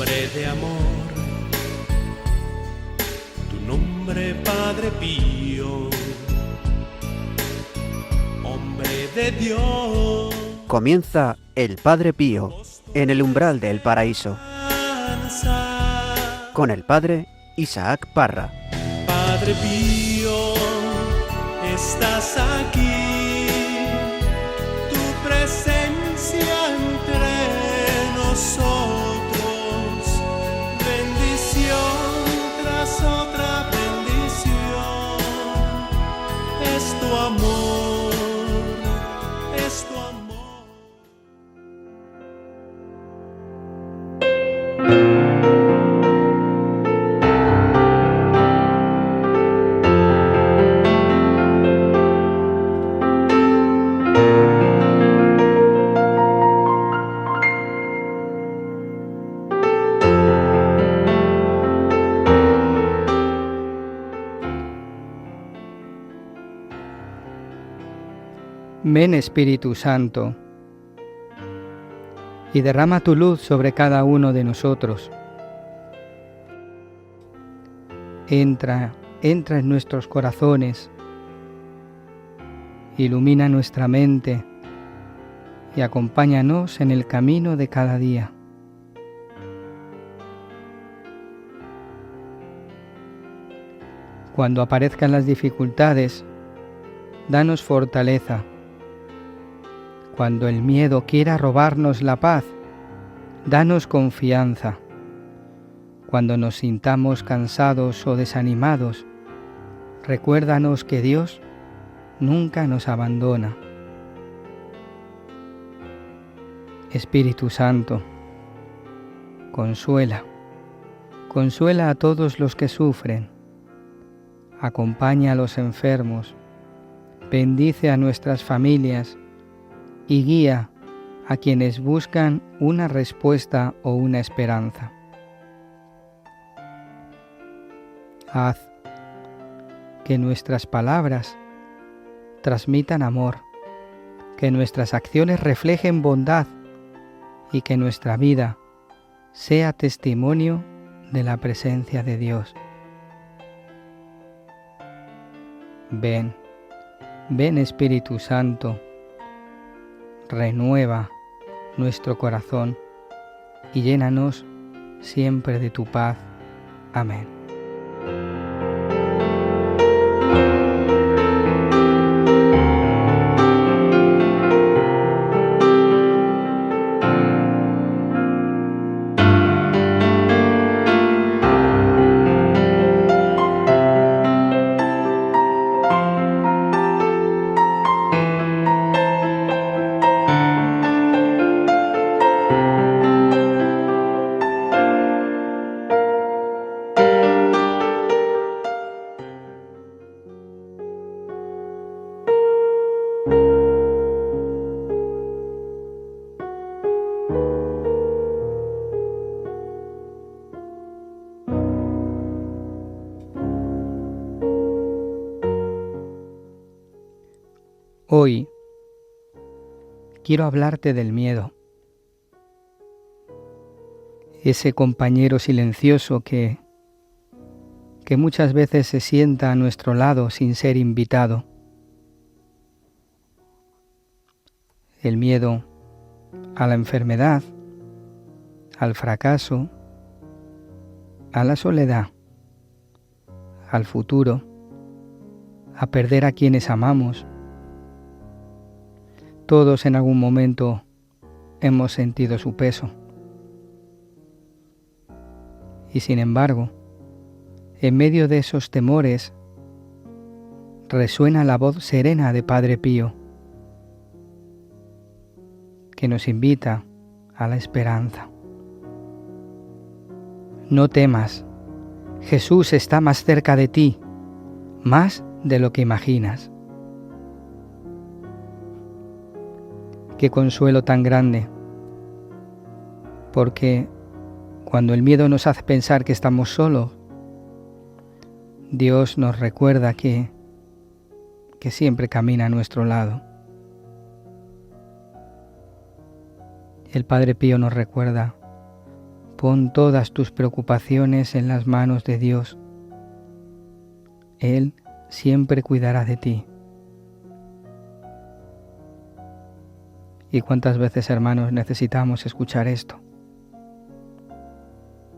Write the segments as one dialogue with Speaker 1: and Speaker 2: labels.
Speaker 1: Hombre de amor, tu nombre Padre Pío, hombre de Dios.
Speaker 2: Comienza el Padre Pío en el umbral del paraíso, con el Padre Isaac Parra.
Speaker 1: Padre Pío, estás aquí, tu presencia entre nosotros, bendición tras otra bendición, es tu amor, es tu amor.
Speaker 3: Ven Espíritu Santo, y derrama tu luz sobre cada uno de nosotros. Entra en nuestros corazones, ilumina nuestra mente y acompáñanos en el camino de cada día. Cuando aparezcan las dificultades, danos fortaleza. Cuando el miedo quiera robarnos la paz, danos confianza. Cuando nos sintamos cansados o desanimados, recuérdanos que Dios nunca nos abandona. Espíritu Santo, consuela a todos los que sufren, acompaña a los enfermos, bendice a nuestras familias y guía a quienes buscan una respuesta o una esperanza. Haz que nuestras palabras transmitan amor, que nuestras acciones reflejen bondad y que nuestra vida sea testimonio de la presencia de Dios. Ven Espíritu Santo, renueva nuestro corazón y llénanos siempre de tu paz. Amén. Hoy quiero hablarte del miedo, ese compañero silencioso que muchas veces se sienta a nuestro lado sin ser invitado. El miedo a la enfermedad, al fracaso, a la soledad, al futuro, a perder a quienes amamos. Todos en algún momento hemos sentido su peso. Y sin embargo, en medio de esos temores, resuena la voz serena de Padre Pío, que nos invita a la esperanza. No temas, Jesús está más cerca de ti, más de lo que imaginas. Qué consuelo tan grande, porque cuando el miedo nos hace pensar que estamos solos, Dios nos recuerda que siempre camina a nuestro lado. El Padre Pío nos recuerda, Pon todas tus preocupaciones en las manos de Dios. Él siempre cuidará de ti. ¿Y cuántas veces, hermanos, necesitamos escuchar esto?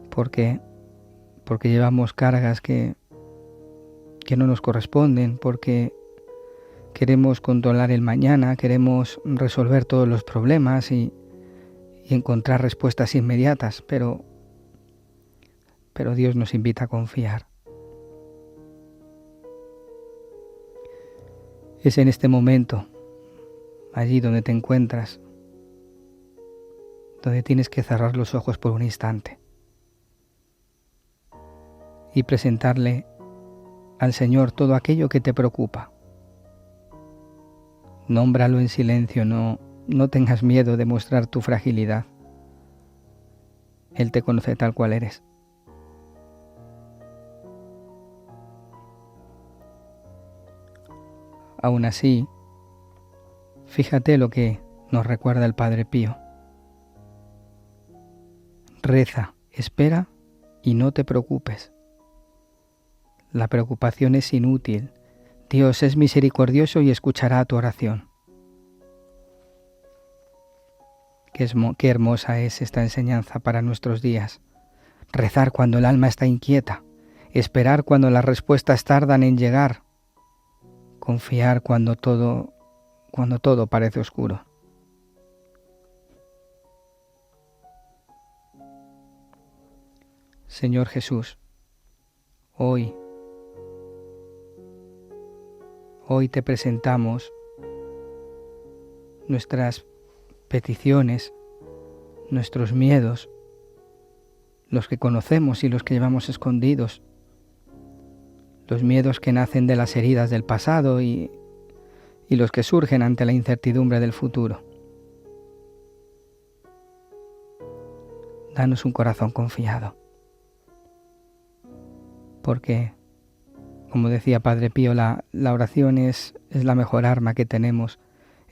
Speaker 3: Porque llevamos cargas que no nos corresponden, porque queremos controlar el mañana, queremos resolver todos los problemas y encontrar respuestas inmediatas, pero Dios nos invita a confiar. Es en este momento, allí donde te encuentras, donde tienes que cerrar los ojos por un instante y presentarle al Señor todo aquello que te preocupa. Nómbralo en silencio, no tengas miedo de mostrar tu fragilidad. Él te conoce tal cual eres. Aún así, fíjate lo que nos recuerda el Padre Pío. Reza, espera y no te preocupes. La preocupación es inútil. Dios es misericordioso y escuchará tu oración. Qué hermosa es esta enseñanza para nuestros días. Rezar cuando el alma está inquieta, esperar cuando las respuestas tardan en llegar, confiar cuando todo parece oscuro. Señor Jesús, hoy te presentamos nuestras peticiones, nuestros miedos, los que conocemos y los que llevamos escondidos, los miedos que nacen de las heridas del pasado y los que surgen ante la incertidumbre del futuro. Danos un corazón confiado, porque, como decía Padre Pío, la oración es la mejor arma que tenemos,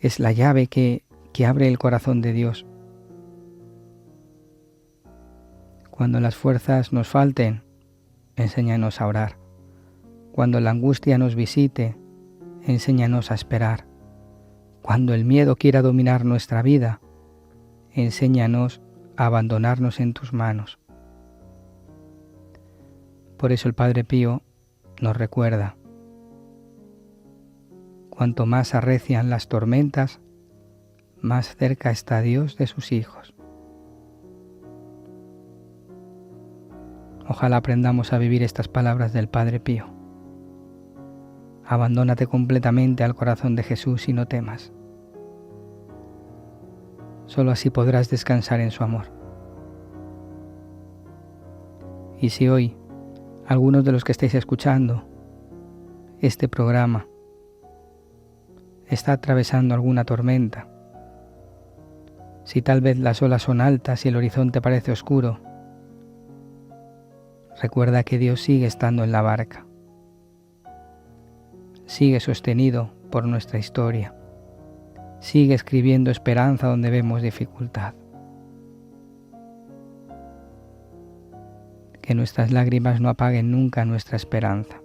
Speaker 3: es la llave que abre el corazón de Dios. Cuando las fuerzas nos falten, enséñanos a orar. Cuando la angustia nos visite, enséñanos a esperar. Cuando el miedo quiera dominar nuestra vida, enséñanos a abandonarnos en tus manos. Por eso el Padre Pío nos recuerda: cuanto más arrecian las tormentas, más cerca está Dios de sus hijos. Ojalá aprendamos a vivir estas palabras del Padre Pío. Abandónate completamente al corazón de Jesús y no temas. Solo así podrás descansar en su amor. Y si hoy algunos de los que estáis escuchando este programa está atravesando alguna tormenta, si tal vez las olas son altas y el horizonte parece oscuro, recuerda que Dios sigue estando en la barca. Sigue sostenido por nuestra historia. Sigue escribiendo esperanza donde vemos dificultad. Que nuestras lágrimas no apaguen nunca nuestra esperanza.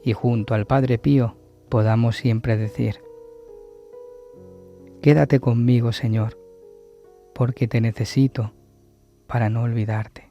Speaker 3: Y junto al Padre Pío podamos siempre decir: quédate conmigo, Señor, porque te necesito para no olvidarte.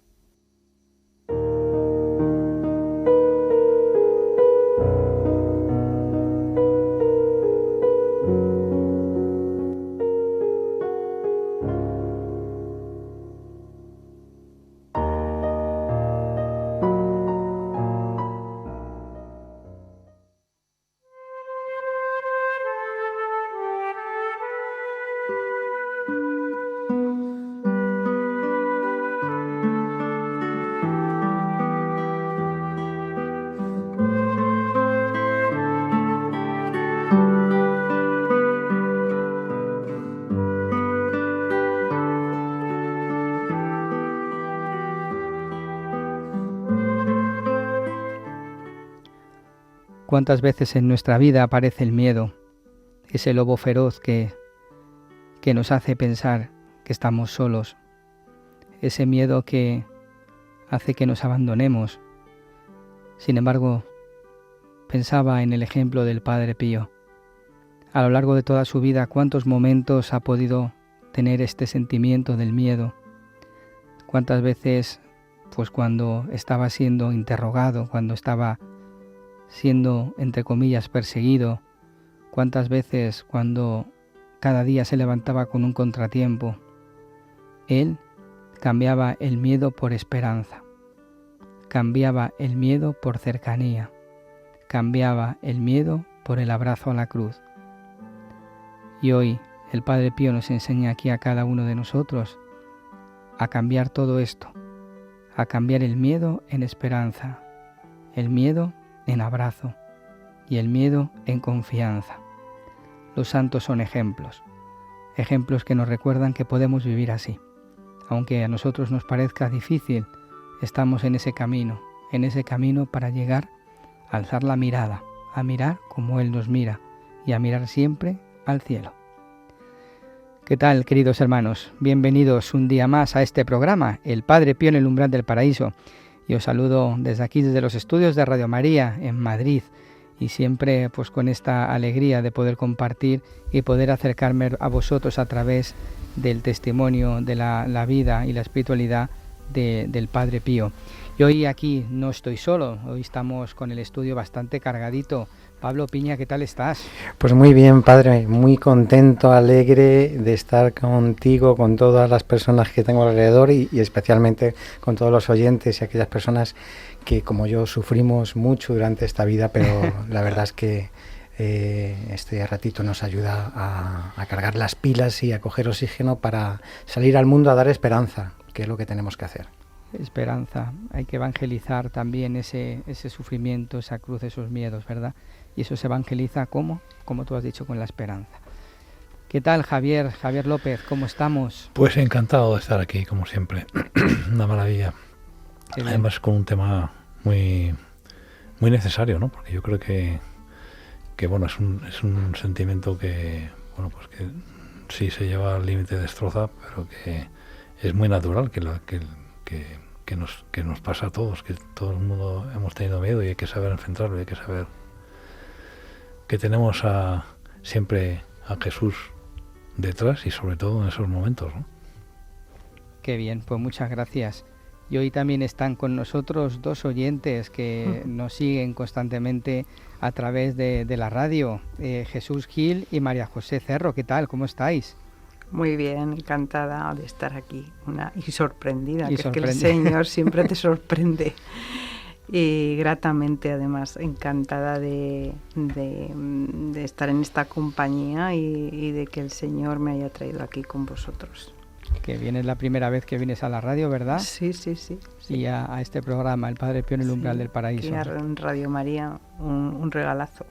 Speaker 3: ¿Cuántas veces en nuestra vida aparece el miedo, ese lobo feroz que nos hace pensar que estamos solos, ese miedo que hace que nos abandonemos. Sin embargo, pensaba en el ejemplo del Padre Pío. A lo largo de toda su vida, ¿cuántos momentos ha podido tener este sentimiento del miedo? ¿Cuántas veces, pues cuando estaba siendo interrogado, cuando estaba siendo, entre comillas, perseguido? ¿Cuántas veces cuando cada día se levantaba con un contratiempo? Él cambiaba el miedo por esperanza, cambiaba el miedo por cercanía, cambiaba el miedo por el abrazo a la cruz. Y hoy el Padre Pío nos enseña aquí a cada uno de nosotros a cambiar todo esto, a cambiar el miedo en esperanza, el miedo en abrazo y el miedo en confianza. Los santos son ejemplos, ejemplos que nos recuerdan que podemos vivir así. Aunque a nosotros nos parezca difícil, estamos en ese camino para llegar a alzar la mirada, a mirar como Él nos mira y a mirar siempre al cielo. ¿Qué tal, queridos hermanos? Bienvenidos un día más a este programa, El Padre Pío en el umbral del paraíso. Y os saludo desde aquí, desde los estudios de Radio María en Madrid, y siempre pues con esta alegría de poder compartir y poder acercarme a vosotros a través del testimonio de la vida y la espiritualidad del Padre Pío. Y hoy aquí no estoy solo, hoy estamos con el estudio bastante cargadito. Pablo Piña, ¿qué tal estás?
Speaker 4: Pues muy bien, padre, muy contento, alegre de estar contigo, con todas las personas que tengo alrededor y especialmente con todos los oyentes y aquellas personas que como yo sufrimos mucho durante esta vida, pero la verdad es que este ratito nos ayuda a cargar las pilas y a coger oxígeno para salir al mundo a dar esperanza, que es lo que tenemos que hacer.
Speaker 3: Esperanza, hay que evangelizar también ese sufrimiento, esa cruz, esos miedos, ¿verdad? Y eso se evangeliza ¿cómo? Como tú has dicho, con la esperanza. ¿Qué tal, Javier López? ¿Cómo estamos?
Speaker 5: Pues encantado de estar aquí, como siempre. Una maravilla. Además con un tema muy, muy necesario, ¿no? Porque yo creo que bueno, es un sentimiento que, bueno, pues que sí se lleva al límite, destroza, pero que es muy natural, que nos pasa a todos, que todo el mundo hemos tenido miedo y hay que saber enfrentarlo, y hay que saber que tenemos siempre a Jesús detrás y sobre todo en esos momentos, ¿no?
Speaker 3: Qué bien, pues muchas gracias. Y hoy también están con nosotros dos oyentes que nos siguen constantemente a través de la radio, Jesús Gil y María José Cerro. ¿Qué tal? ¿Cómo estáis?
Speaker 6: Muy bien, encantada de estar aquí y sorprendida, es que el Señor siempre te sorprende. Y gratamente, además, encantada de estar en esta compañía y de que el Señor me haya traído aquí con vosotros.
Speaker 3: Que vienes la primera vez que vienes a la radio, ¿verdad?
Speaker 6: Sí.
Speaker 3: Y a este programa, El Padre Pío en el umbral del paraíso.
Speaker 6: Y a Radio María, un regalazo.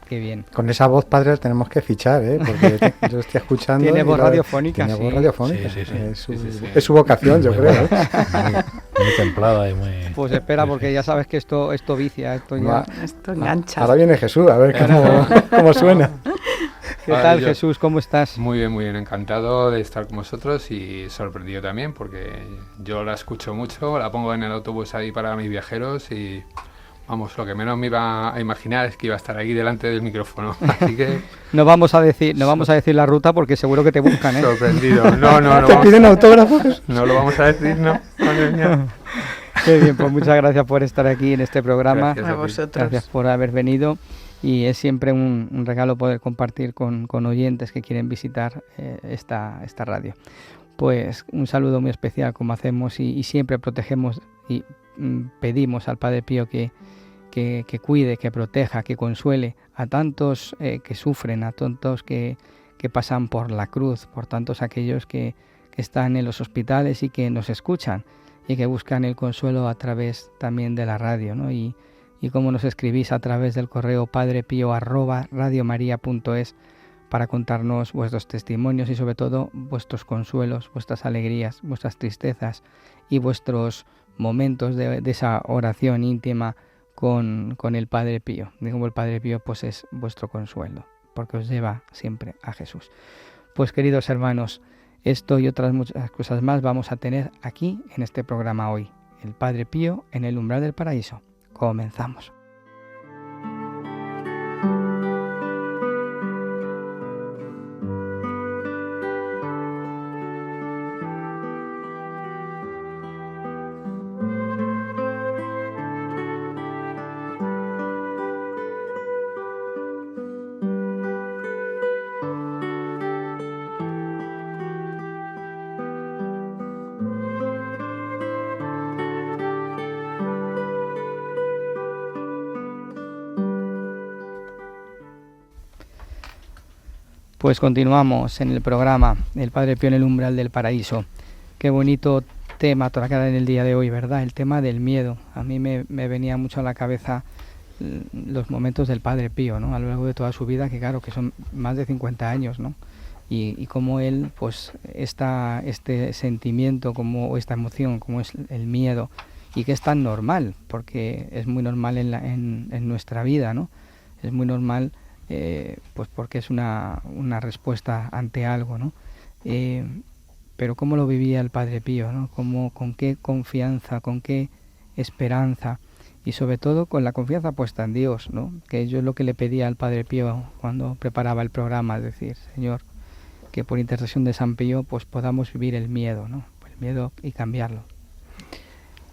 Speaker 3: Qué bien.
Speaker 4: Con esa voz, padre, tenemos que fichar, porque yo estoy escuchando.
Speaker 3: Tiene voz radiofónica.
Speaker 4: Tiene voz radiofónica.
Speaker 5: Sí.
Speaker 4: Es su vocación, yo creo.
Speaker 5: Muy templada y muy...
Speaker 3: Pues espera, porque ya sabes que esto vicia, esto
Speaker 6: engancha.
Speaker 4: Ahora viene Jesús, a ver cómo suena.
Speaker 3: ¿Qué tal, Jesús? ¿Cómo estás?
Speaker 7: Muy bien, encantado de estar con vosotros y sorprendido también porque yo la escucho mucho, la pongo en el autobús ahí para mis viajeros y vamos, lo que menos me iba a imaginar es que iba a estar aquí delante del micrófono, así que...
Speaker 3: No vamos a decir la ruta porque seguro que te buscan, ¿eh?
Speaker 7: Sorprendido, no.
Speaker 4: ¿Te piden autógrafos?
Speaker 7: No lo vamos a decir, no.
Speaker 3: Qué bien, pues muchas gracias por estar aquí en este programa.
Speaker 6: Gracias a vosotros.
Speaker 3: Gracias por haber venido. Y es siempre un regalo poder compartir con oyentes que quieren visitar esta radio. Pues un saludo muy especial como hacemos y siempre protegemos y pedimos al Padre Pío que cuide, que proteja, que consuele a tantos que sufren, a tantos que pasan por la cruz, por tantos aquellos que están en los hospitales y que nos escuchan y que buscan el consuelo a través también de la radio, ¿no? Y como nos escribís a través del correo padrepio@radiomaria.es para contarnos vuestros testimonios y sobre todo vuestros consuelos, vuestras alegrías, vuestras tristezas y vuestros momentos de esa oración íntima con el Padre Pío. Como el Padre Pío pues es vuestro consuelo, porque os lleva siempre a Jesús. Pues queridos hermanos, Esto y otras muchas cosas más vamos a tener aquí en este programa hoy. El Padre Pío en el umbral del paraíso. Comenzamos. Pues continuamos en el programa El Padre Pío en el umbral del paraíso. Qué bonito tema tocar en el día de hoy, ¿verdad? El tema del miedo. A mí me venía mucho a la cabeza los momentos del Padre Pío, ¿no? A lo largo de toda su vida, que claro, que son más de 50 años, ¿no? Y cómo él, pues, este sentimiento, o esta emoción, como es el miedo, y que es tan normal, porque es muy normal en nuestra vida, ¿no? Es muy normal, pues porque es una respuesta ante algo, ¿no? Pero cómo lo vivía el Padre Pío, ¿no? Con qué confianza, con qué esperanza, y sobre todo con la confianza puesta en Dios, ¿no? Que yo es lo que le pedía al Padre Pío cuando preparaba el programa, es decir, Señor, que por intercesión de San Pío pues podamos vivir el miedo, ¿no? El miedo y cambiarlo.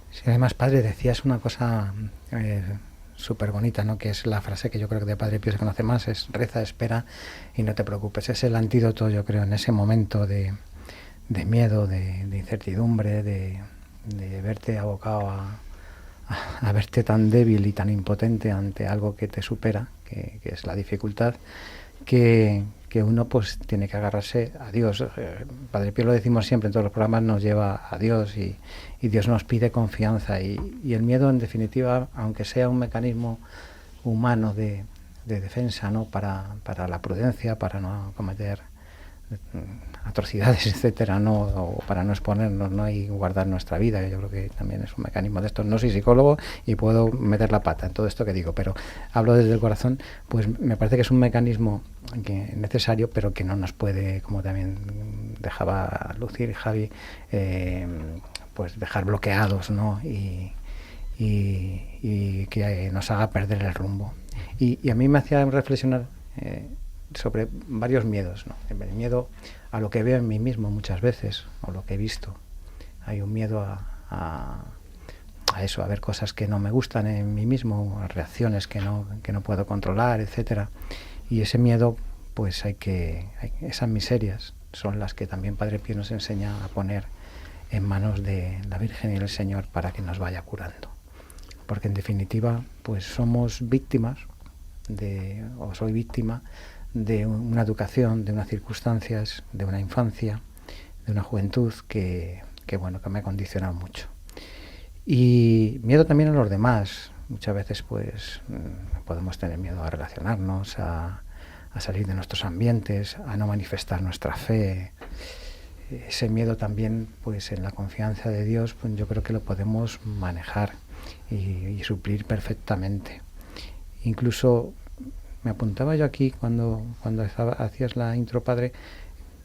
Speaker 4: Sí, además, Padre, decías una cosa súper bonita, ¿no? Que es la frase que yo creo que de Padre Pío se conoce más, es reza, espera y no te preocupes. Es el antídoto, yo creo, en ese momento de miedo, de incertidumbre, de verte abocado a verte tan débil y tan impotente ante algo que te supera, que es la dificultad, que uno pues tiene que agarrarse a Dios. Padre Pío, lo decimos siempre en todos los programas, nos lleva a Dios y Dios nos pide confianza, y el miedo, en definitiva, aunque sea un mecanismo humano de defensa, ¿no? Para la prudencia, para no cometer atrocidades, etcétera, ¿no? O para no exponernos, ¿no? Y guardar nuestra vida. Yo creo que también es un mecanismo de estos. No soy psicólogo y puedo meter la pata en todo esto que digo, pero hablo desde el corazón. Pues me parece que es un mecanismo necesario, pero que no nos puede, como también dejaba lucir Javi, pues dejar bloqueados, ¿no? Y que nos haga perder el rumbo. Y a mí me hacía reflexionar sobre varios miedos, ¿no? El miedo a lo que veo en mí mismo muchas veces, o lo que he visto. Hay un miedo a eso, a ver cosas que no me gustan en mí mismo, a reacciones que no puedo controlar, etcétera. Y ese miedo, pues esas miserias son las que también Padre Pío nos enseña a poner en manos de la Virgen y del Señor para que nos vaya curando. Porque en definitiva, pues somos víctimas o soy víctima de una educación, de unas circunstancias, de una infancia, de una juventud que me ha condicionado mucho. Y miedo también a los demás. Muchas veces pues podemos tener miedo a relacionarnos, a salir de nuestros ambientes, a no manifestar nuestra fe. Ese miedo también, pues en la confianza de Dios, pues yo creo que lo podemos manejar y suplir perfectamente. Incluso me apuntaba yo aquí cuando hacías la intro, Padre,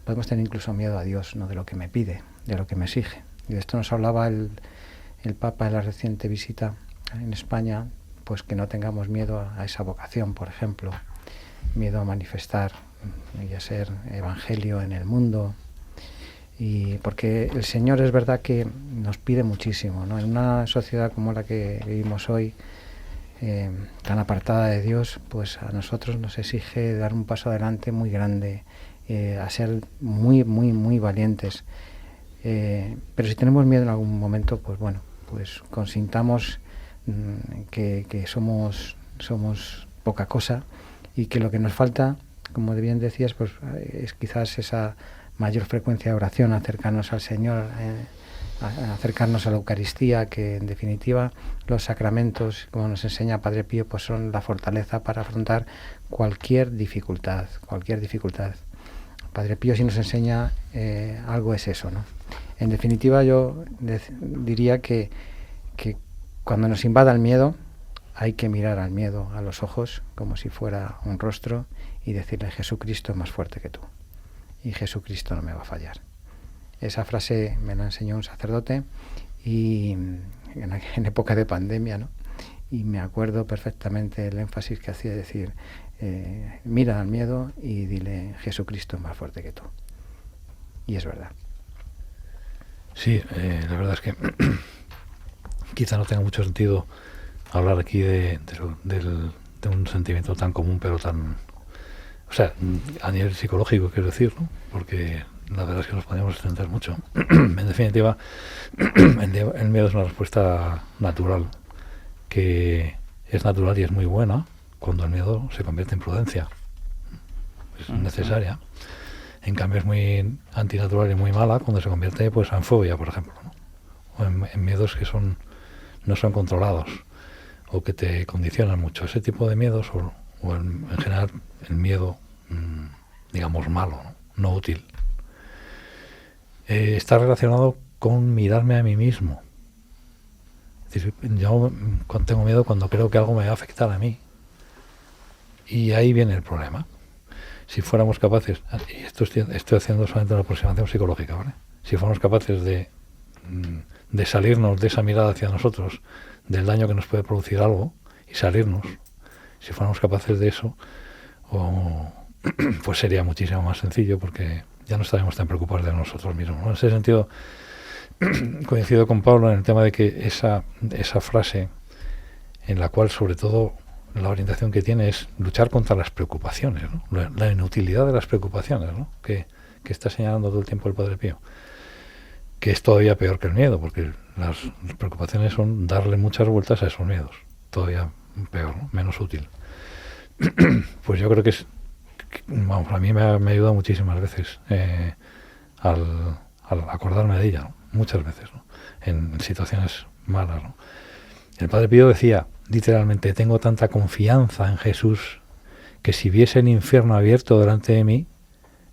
Speaker 4: podemos tener incluso miedo a Dios, no de lo que me pide, de lo que me exige. Y de esto nos hablaba el Papa en la reciente visita en España, pues que no tengamos miedo a esa vocación, por ejemplo, miedo a manifestar y a ser evangelio en el mundo. Y porque el Señor es verdad que nos pide muchísimo, ¿no? En una sociedad como la que vivimos hoy, tan apartada de Dios, pues a nosotros nos exige dar un paso adelante muy grande, a ser muy, muy, muy valientes. Pero si tenemos miedo en algún momento, pues bueno, pues consintamos que somos poca cosa, y que lo que nos falta, como bien decías, pues es quizás esa mayor frecuencia de oración, acercarnos al Señor, acercarnos a la Eucaristía, que en definitiva los sacramentos, como nos enseña Padre Pío, pues son la fortaleza para afrontar cualquier dificultad. Padre Pío, si nos enseña algo, es eso, ¿no? En definitiva, yo diría que cuando nos invada el miedo, hay que mirar al miedo a los ojos como si fuera un rostro y decirle: Jesucristo es más fuerte que tú y Jesucristo no me va a fallar. Esa frase me la enseñó un sacerdote y en época de pandemia, ¿no? Y me acuerdo perfectamente el énfasis que hacía, decir, mira al miedo y dile, Jesucristo es más fuerte que tú. Y es verdad.
Speaker 5: Sí, la verdad es que quizá no tenga mucho sentido hablar aquí de un sentimiento tan común, pero tan... O sea, a nivel psicológico, quiero decir, ¿no? Porque la verdad es que nos podemos extender mucho. En definitiva, el miedo es una respuesta natural, que es natural y es muy buena cuando el miedo se convierte en prudencia. Es necesaria. En cambio es muy antinatural y muy mala cuando se convierte pues en fobia, por ejemplo, ¿no? O en miedos que no son controlados o que te condicionan mucho. Ese tipo de miedos o en general el miedo, digamos, malo, no útil, está relacionado con mirarme a mí mismo. Es decir, yo tengo miedo cuando creo que algo me va a afectar a mí. Y ahí viene el problema. Si fuéramos capaces, y esto estoy haciendo solamente una aproximación psicológica, ¿vale? Si fuéramos capaces de salirnos de esa mirada hacia nosotros, del daño que nos puede producir algo, y salirnos, si fuéramos capaces de eso, pues sería muchísimo más sencillo, porque ya no estaríamos tan preocupados de nosotros mismos, ¿no? En ese sentido, coincido con Pablo en el tema de que esa frase, en la cual sobre todo la orientación que tiene es luchar contra las preocupaciones, ¿no? La inutilidad de las preocupaciones, ¿no? que está señalando todo el tiempo el Padre Pío, que es todavía peor que el miedo, porque las preocupaciones son darle muchas vueltas a esos miedos, todavía peor, ¿no? Menos útil. Pues yo creo que a mí me ha ayudado muchísimas veces al acordarme de ella, ¿no? Muchas veces, ¿no? En situaciones malas, ¿no? El Padre Pío decía literalmente, tengo tanta confianza en Jesús que si viese el infierno abierto delante de mí,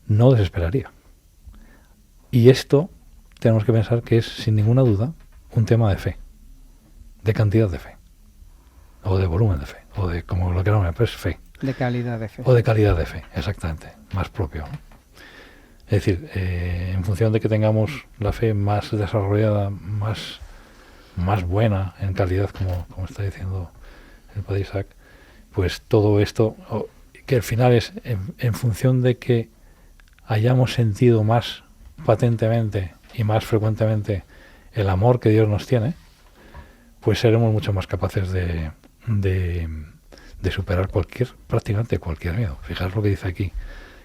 Speaker 5: no desesperaría. Y esto tenemos que pensar que es, sin ninguna duda, un tema de fe, de cantidad de fe, o de volumen de fe, o de, como lo queramos, pues fe.
Speaker 3: De calidad de fe.
Speaker 5: O de calidad de fe, exactamente, más propio, ¿no? Es decir, en función de que tengamos la fe más desarrollada, más buena en calidad, como está diciendo el Padre Isaac, pues todo esto, que al final es en función de que hayamos sentido más patentemente y más frecuentemente el amor que Dios nos tiene, pues seremos mucho más capaces de superar prácticamente cualquier miedo. Fijaos lo que dice aquí,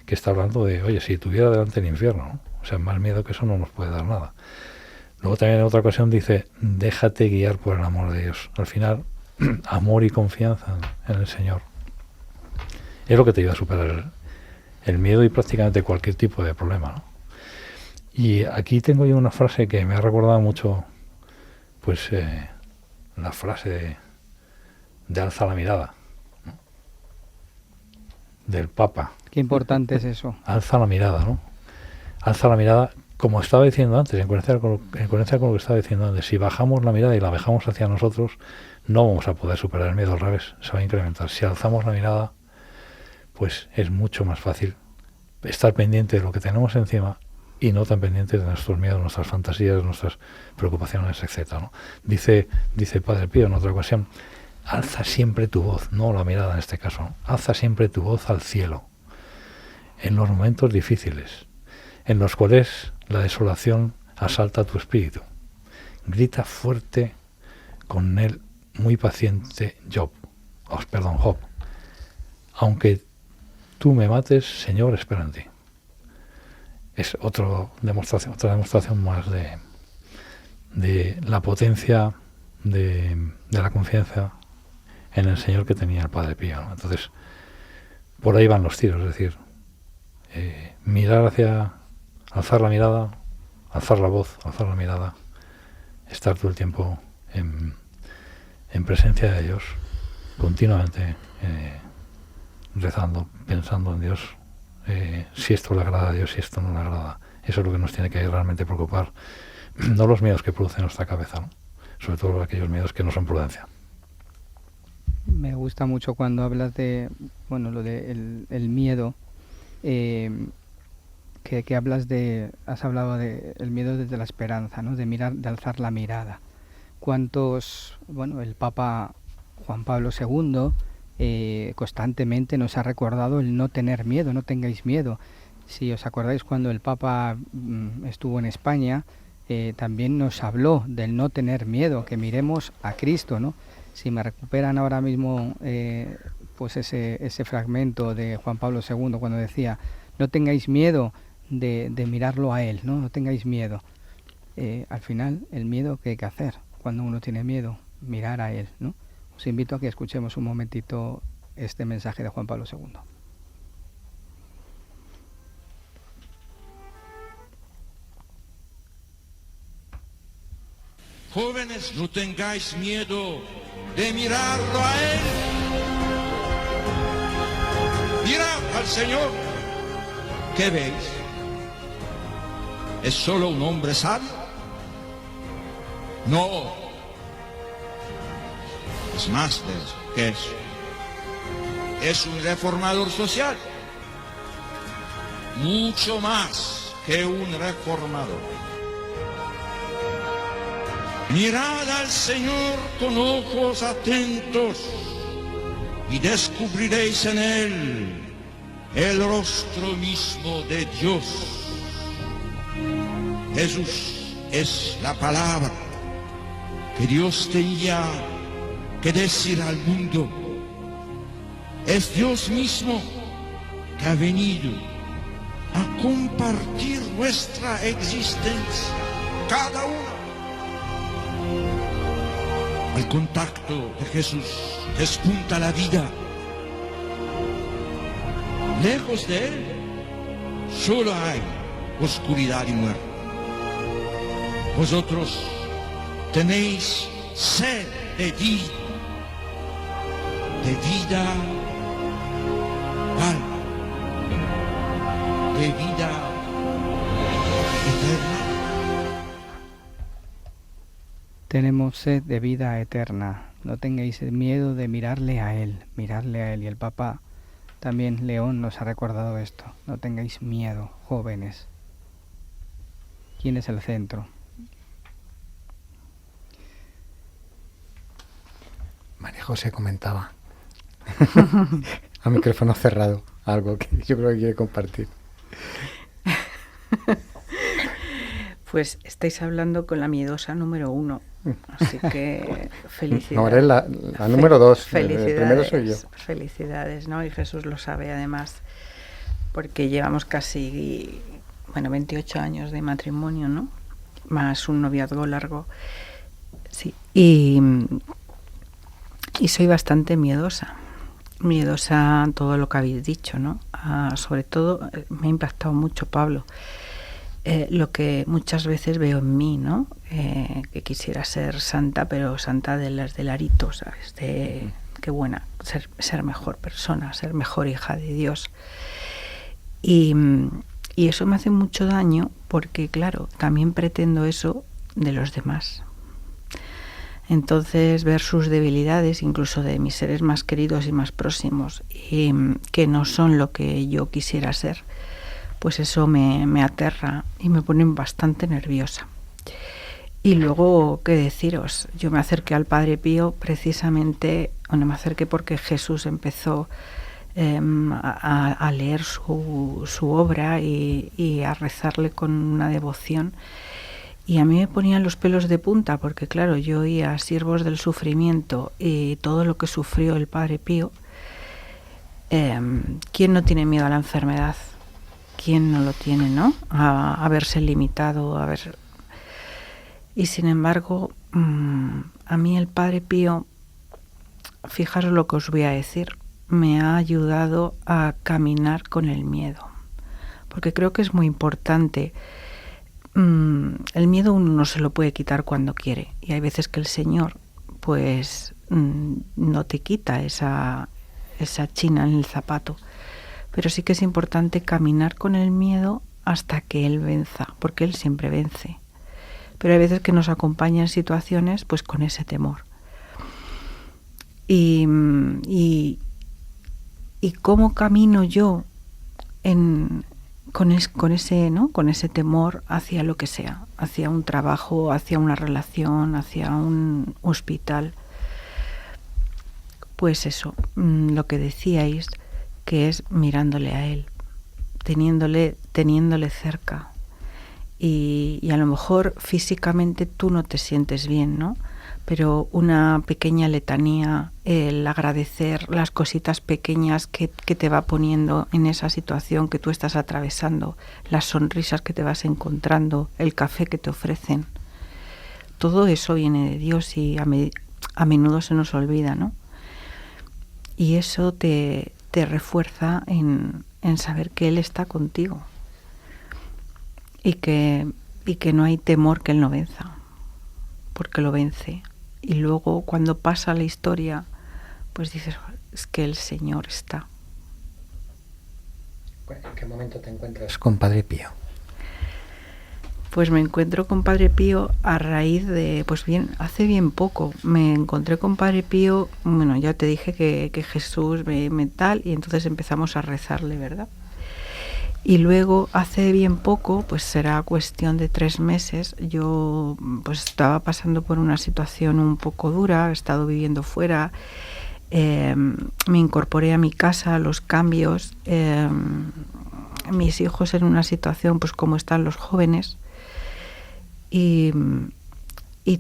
Speaker 5: que está hablando de, oye, si tuviera delante el infierno, ¿no? O sea, más miedo que eso no nos puede dar nada. Luego también en otra ocasión dice, déjate guiar por el amor de Dios. Al final, amor y confianza en el Señor es lo que te ayuda a superar el miedo y prácticamente cualquier tipo de problema, ¿no? Y aquí tengo yo una frase que me ha recordado mucho, pues, la frase de alza la mirada, ¿no? Del Papa.
Speaker 3: Qué importante es eso.
Speaker 5: Alza la mirada, ¿no? Alza la mirada, como estaba diciendo antes, en coherencia con lo que estaba diciendo antes. Si bajamos la mirada y la bajamos hacia nosotros, no vamos a poder superar el miedo, al revés, se va a incrementar. Si alzamos la mirada, pues es mucho más fácil estar pendiente de lo que tenemos encima y no tan pendientes de nuestros miedos, nuestras fantasías, nuestras preocupaciones, etcétera, ¿no? Dice el Padre Pío en otra ocasión, alza siempre tu voz, no la mirada en este caso, ¿no? Alza siempre tu voz al cielo, en los momentos difíciles, en los cuales la desolación asalta tu espíritu. Grita fuerte con él muy paciente Job. Aunque tú me mates, Señor, espera en ti. Es otra demostración más de la potencia de la confianza en el Señor que tenía el Padre Pío, ¿no? Entonces, por ahí van los tiros, es decir, mirar alzar la mirada, alzar la voz, alzar la mirada, estar todo el tiempo en presencia de Dios, continuamente rezando, pensando en Dios, si esto le agrada a Dios, si esto no le agrada. Eso es lo que nos tiene que realmente preocupar, no los miedos que produce nuestra cabeza, ¿no? Sobre todo aquellos miedos que no son prudencia.
Speaker 3: Me gusta mucho cuando hablas de, lo de el miedo. que has hablado de el miedo desde la esperanza, ¿no? De alzar la mirada. El Papa Juan Pablo II constantemente nos ha recordado el no tener miedo, no tengáis miedo. Si os acordáis, cuando el Papa estuvo en España, también nos habló del no tener miedo, que miremos a Cristo, ¿no? Si me recuperan ahora mismo pues ese fragmento de Juan Pablo II cuando decía, no tengáis miedo de mirarlo a Él, ¿no? No tengáis miedo. Al final, el miedo, ¿qué hay que hacer cuando uno tiene miedo? Mirar a Él, ¿no? Os invito a que escuchemos un momentito este mensaje de Juan Pablo II.
Speaker 8: Jóvenes, no tengáis miedo de mirarlo a Él. Mirad al Señor. ¿Qué veis? ¿Es solo un hombre sabio? No. Es más de eso. ¿Qué es? Es un reformador social. Mucho más que un reformador. Mirad al Señor con ojos atentos y descubriréis en Él el rostro mismo de Dios. Jesús es la palabra que Dios tenía que decir al mundo. Es Dios mismo que ha venido a compartir nuestra existencia, cada uno. Al contacto de Jesús despunta la vida. Lejos de Él solo hay oscuridad y muerte. Vosotros tenéis sed de vida. De vida, ¿cuál? De vida eterna.
Speaker 3: Tenemos sed de vida eterna. No tengáis miedo de mirarle a Él. Y el Papa también, León, nos ha recordado esto. No tengáis miedo, jóvenes. ¿Quién es el centro?
Speaker 4: María José comentaba a micrófono cerrado algo que yo creo que quiere compartir.
Speaker 6: Pues estáis hablando con la miedosa número 1, así que felicidades.
Speaker 4: No, eres la número 2, el primero soy yo.
Speaker 6: Felicidades, ¿no? Y Jesús lo sabe además, porque llevamos casi, 28 años de matrimonio, ¿no? Más un noviazgo largo. Sí, y soy bastante miedosa a todo lo que habéis dicho, ¿no? Sobre todo, me ha impactado mucho, Pablo, lo que muchas veces veo en mí, ¿no? Que quisiera ser santa, pero santa de las del arito, ¿sabes? De qué buena, ser mejor persona, ser mejor hija de Dios. Y eso me hace mucho daño porque, claro, también pretendo eso de los demás. Entonces, ver sus debilidades, incluso de mis seres más queridos y más próximos, y que no son lo que yo quisiera ser, pues eso me aterra y me pone bastante nerviosa. Y luego, ¿qué deciros? Yo me acerqué al Padre Pío precisamente, me acerqué porque Jesús empezó a leer su obra y a rezarle con una devoción. Y a mí me ponían los pelos de punta porque, claro, yo oía Siervos del Sufrimiento y todo lo que sufrió el Padre Pío. ¿Quién no tiene miedo a la enfermedad? ¿Quién no lo tiene, no? A verse limitado, a ver. Y sin embargo, a mí el Padre Pío, fijaros lo que os voy a decir, me ha ayudado a caminar con el miedo. Porque creo que es muy importante. El miedo uno no se lo puede quitar cuando quiere. Y hay veces que el Señor, pues, no te quita esa china en el zapato. Pero sí que es importante caminar con el miedo hasta que Él venza, porque Él siempre vence. Pero hay veces que nos acompaña en situaciones pues con ese temor. Y cómo camino yo con ese temor hacia lo que sea, hacia un trabajo, hacia una relación, hacia un hospital. Pues eso, lo que decíais, que es mirándole a él, teniéndole cerca. Y a lo mejor físicamente tú no te sientes bien, ¿no? Pero una pequeña letanía, el agradecer las cositas pequeñas que te va poniendo en esa situación que tú estás atravesando, las sonrisas que te vas encontrando, el café que te ofrecen, todo eso viene de Dios y a menudo se nos olvida, ¿no? Y eso te refuerza en saber que Él está contigo y que no hay temor que Él no venza, porque lo vence. Y luego cuando pasa la historia, pues dices, es que el Señor está.
Speaker 4: ¿En qué momento te encuentras con Padre Pío?
Speaker 6: Pues me encuentro con Padre Pío a raíz de, hace bien poco. Me encontré con Padre Pío, bueno, ya te dije que Jesús me tal, y entonces empezamos a rezarle, ¿verdad? Y luego, hace bien poco, pues será cuestión de 3 meses, yo pues estaba pasando por una situación un poco dura, he estado viviendo fuera, me incorporé a mi casa, los cambios, mis hijos en una situación pues como están los jóvenes, y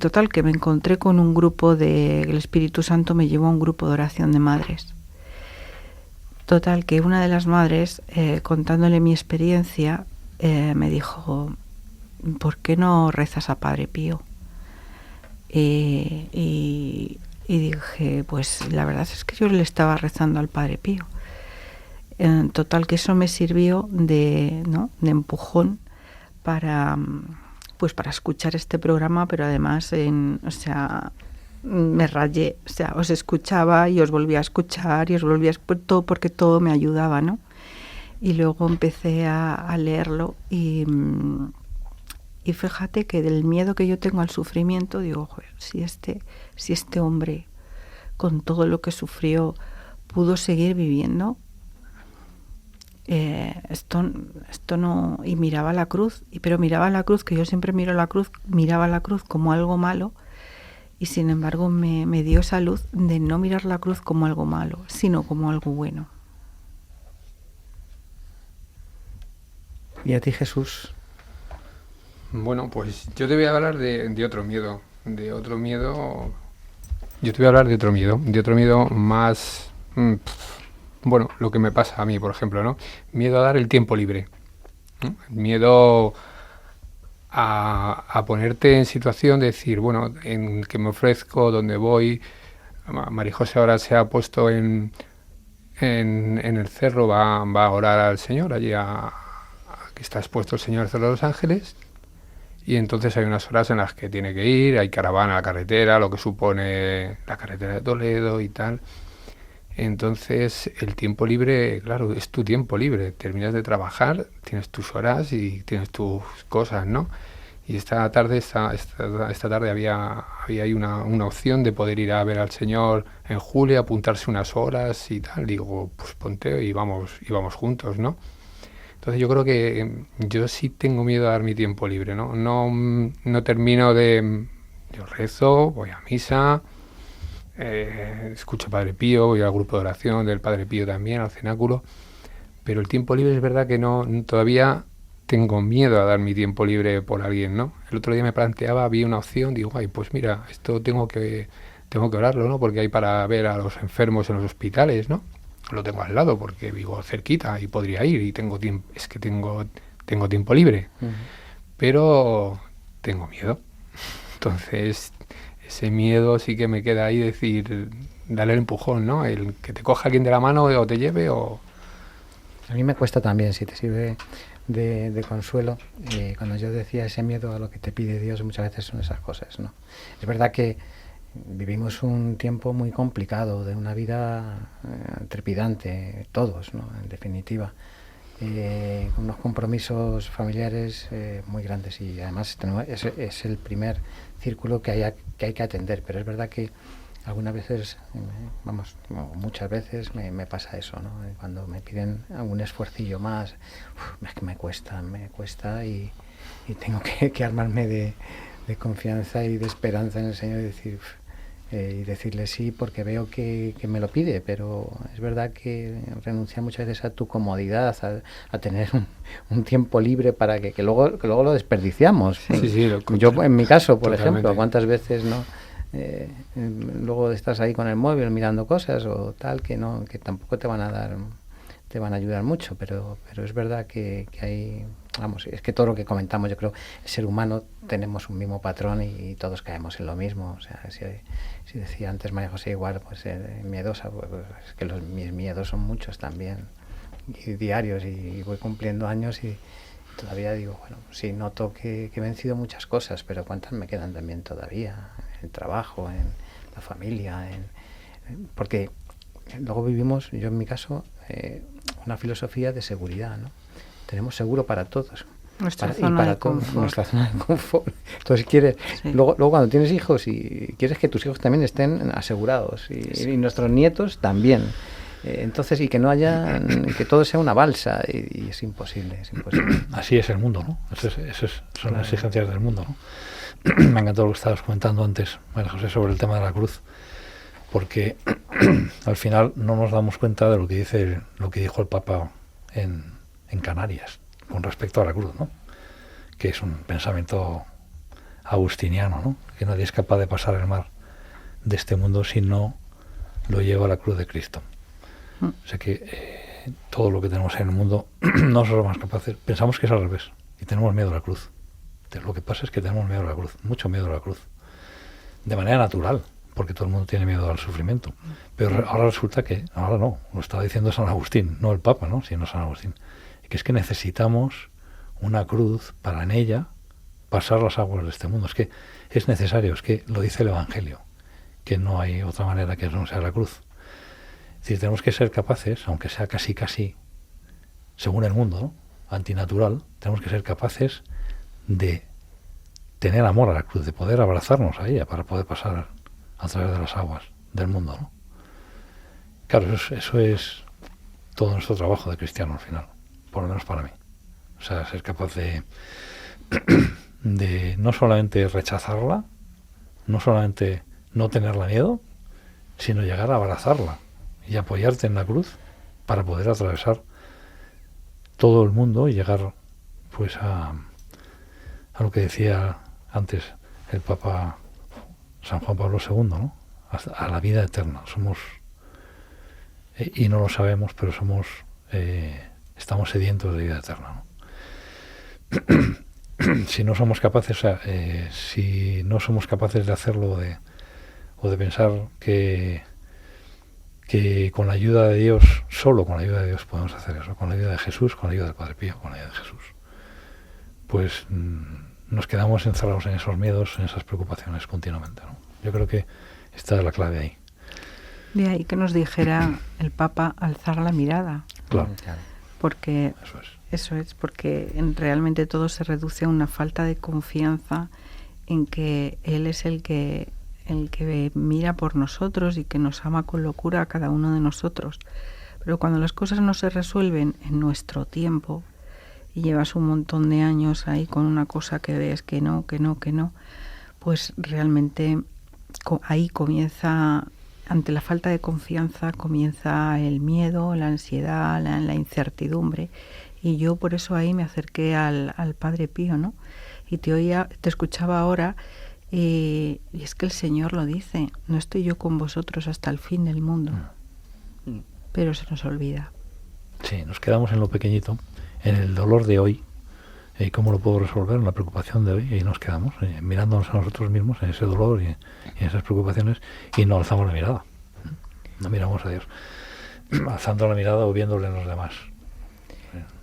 Speaker 6: total, que me encontré con un grupo el Espíritu Santo me llevó a un grupo de oración de madres. Total, que una de las madres, contándole mi experiencia, me dijo, ¿por qué no rezas a Padre Pío? Y dije, pues la verdad es que yo le estaba rezando al Padre Pío. Total, que eso me sirvió de empujón para escuchar este programa, pero además, me rayé, os escuchaba y os volvía a escuchar y os volvía a todo, porque todo me ayudaba, ¿no? Y luego empecé a leerlo y fíjate que del miedo que yo tengo al sufrimiento, digo, joder, si este hombre con todo lo que sufrió pudo seguir viviendo, esto no. Y miraba la cruz, pero miraba la cruz, que yo siempre miraba la cruz como algo malo. Y sin embargo me dio esa luz de no mirar la cruz como algo malo, sino como algo bueno.
Speaker 4: ¿Y a ti, Jesús?
Speaker 7: Bueno, pues yo te voy a hablar de otro miedo. Yo te voy a hablar de otro miedo más... lo que me pasa a mí, por ejemplo, ¿no? Miedo a dar el tiempo libre, ¿no? Miedo a ponerte en situación de decir, bueno, en que me ofrezco, donde voy. María José ahora se ha puesto en el cerro, va a orar al Señor, allí que está expuesto el Señor al Cerro de los Ángeles, y entonces hay unas horas en las que tiene que ir, hay caravana a la carretera, lo que supone la carretera de Toledo y tal. Entonces el tiempo libre, claro, es tu tiempo libre, terminas de trabajar, tienes tus horas y tienes tus cosas, ¿no? Y esta tarde había ahí una opción de poder ir a ver al Señor en julio, apuntarse unas horas y tal. Digo, pues ponte y vamos juntos, ¿no? Entonces yo creo que yo sí tengo miedo a dar mi tiempo libre, ¿no? No termino yo rezo, voy a misa, escucho a Padre Pío, voy al grupo de oración del Padre Pío también, al cenáculo, pero el tiempo libre es verdad que todavía tengo miedo a dar mi tiempo libre por alguien, ¿no? El otro día me planteaba, había una opción, digo, ay, pues mira, esto tengo que orarlo, ¿no? Porque hay para ver a los enfermos en los hospitales, ¿no? Lo tengo al lado porque vivo cerquita y podría ir y tengo tiempo, es que tengo tiempo libre, pero tengo miedo. Entonces ese miedo sí que me queda ahí, decir, darle el empujón, ¿no? El que te coja alguien de la mano o te lleve o...
Speaker 4: A mí me cuesta también, si te sirve de consuelo, cuando yo decía ese miedo a lo que te pide Dios, muchas veces son esas cosas, ¿no? Es verdad que vivimos un tiempo muy complicado, de una vida trepidante, todos, ¿no? En definitiva, con unos compromisos familiares muy grandes, y además es el primer círculo que hay que atender, pero es verdad que algunas veces, muchas veces me pasa eso, ¿no? Cuando me piden algún esfuercillo más, es que me cuesta y tengo que armarme de confianza y de esperanza en el Señor y decirle sí, porque veo que me lo pide, pero es verdad que renuncia muchas veces a tu comodidad, a tener un tiempo libre para que luego lo desperdiciamos.
Speaker 7: Sí,
Speaker 4: yo en mi caso, por
Speaker 7: totalmente.
Speaker 4: ejemplo, ¿cuántas veces no? Luego estás ahí con el móvil mirando cosas o tal que tampoco te van a ayudar mucho, pero es verdad que hay, es que todo lo que comentamos, yo creo, el ser humano tenemos un mismo patrón y todos caemos en lo mismo. O sea, si decía antes María José igual, pues miedosa, pues es que mis miedos son muchos también y diarios, y voy cumpliendo años y todavía digo, bueno, sí, noto que he vencido muchas cosas, pero ¿cuántas me quedan también todavía? En el trabajo, en la familia, porque luego vivimos, yo en mi caso, una filosofía de seguridad, ¿no? Tenemos seguro para todos.
Speaker 6: Nuestra zona de
Speaker 4: confort. Entonces quieres, sí. Luego cuando tienes hijos y quieres que tus hijos también estén asegurados y nuestros nietos también. Entonces, y que no haya, que todo sea una balsa, y es imposible.
Speaker 5: Así es el mundo, ¿no? Son las exigencias del mundo, ¿no? Me ha encantado lo que estabas comentando antes, María José, sobre el tema de la cruz, porque al final no nos damos cuenta de lo que dijo el Papa en Canarias con respecto a la cruz, ¿no? Que es un pensamiento agustiniano, ¿no? Que nadie es capaz de pasar el mar de este mundo si no lo lleva a la cruz de Cristo. O sea que todo lo que tenemos en el mundo no somos más capaces. Pensamos que es al revés y tenemos miedo a la cruz. Lo que pasa es que tenemos miedo a la cruz, mucho miedo a la cruz, de manera natural, porque todo el mundo tiene miedo al sufrimiento. Pero ahora resulta que, ahora no, lo estaba diciendo San Agustín, no el Papa, ¿no? Sino San Agustín, que es que necesitamos una cruz para en ella pasar las aguas de este mundo. Es que es necesario, es que lo dice el Evangelio, que no hay otra manera que no sea la cruz. Es decir, tenemos que ser capaces, aunque sea casi, según el mundo, ¿no? Antinatural, tenemos que ser capaces de tener amor a la cruz, de poder abrazarnos a ella para poder pasar a través de las aguas del mundo, ¿no? Claro, eso es todo nuestro trabajo de cristiano al final, por lo menos para mí. O sea, ser capaz de no solamente rechazarla, no solamente no tenerla miedo, sino llegar a abrazarla y apoyarte en la cruz para poder atravesar todo el mundo y llegar pues a lo que decía antes el Papa San Juan Pablo II, ¿no? A la vida eterna. Somos, y no lo sabemos, pero estamos sedientos de vida eterna, ¿no? Si no somos capaces, si no somos capaces de hacerlo o de pensar que con la ayuda de Dios, solo con la ayuda de Dios podemos hacer eso, con la ayuda de Jesús, con la ayuda del Padre Pío, con la ayuda de Jesús, pues nos quedamos encerrados en esos miedos, en esas preocupaciones continuamente, ¿no? Yo creo que esta es la clave ahí.
Speaker 6: De ahí que nos dijera el Papa alzar la mirada.
Speaker 5: Claro.
Speaker 6: Porque eso es, porque realmente todo se reduce a una falta de confianza en que Él es el que mira por nosotros y que nos ama con locura a cada uno de nosotros. Pero cuando las cosas no se resuelven en nuestro tiempo y llevas un montón de años ahí con una cosa que ves que no, pues realmente ahí comienza, ante la falta de confianza, comienza el miedo, la ansiedad, la incertidumbre. Y yo por eso ahí me acerqué al Padre Pío, ¿no? Y te escuchaba ahora, y es que el Señor lo dice: no estoy yo con vosotros hasta el fin del mundo. Pero se nos olvida.
Speaker 5: Sí, nos quedamos en lo pequeñito, en el dolor de hoy, cómo lo puedo resolver, en la preocupación de hoy, y nos quedamos mirándonos a nosotros mismos en ese dolor y en esas preocupaciones, y no alzamos la mirada, no miramos a Dios, alzando la mirada o viéndole en los demás.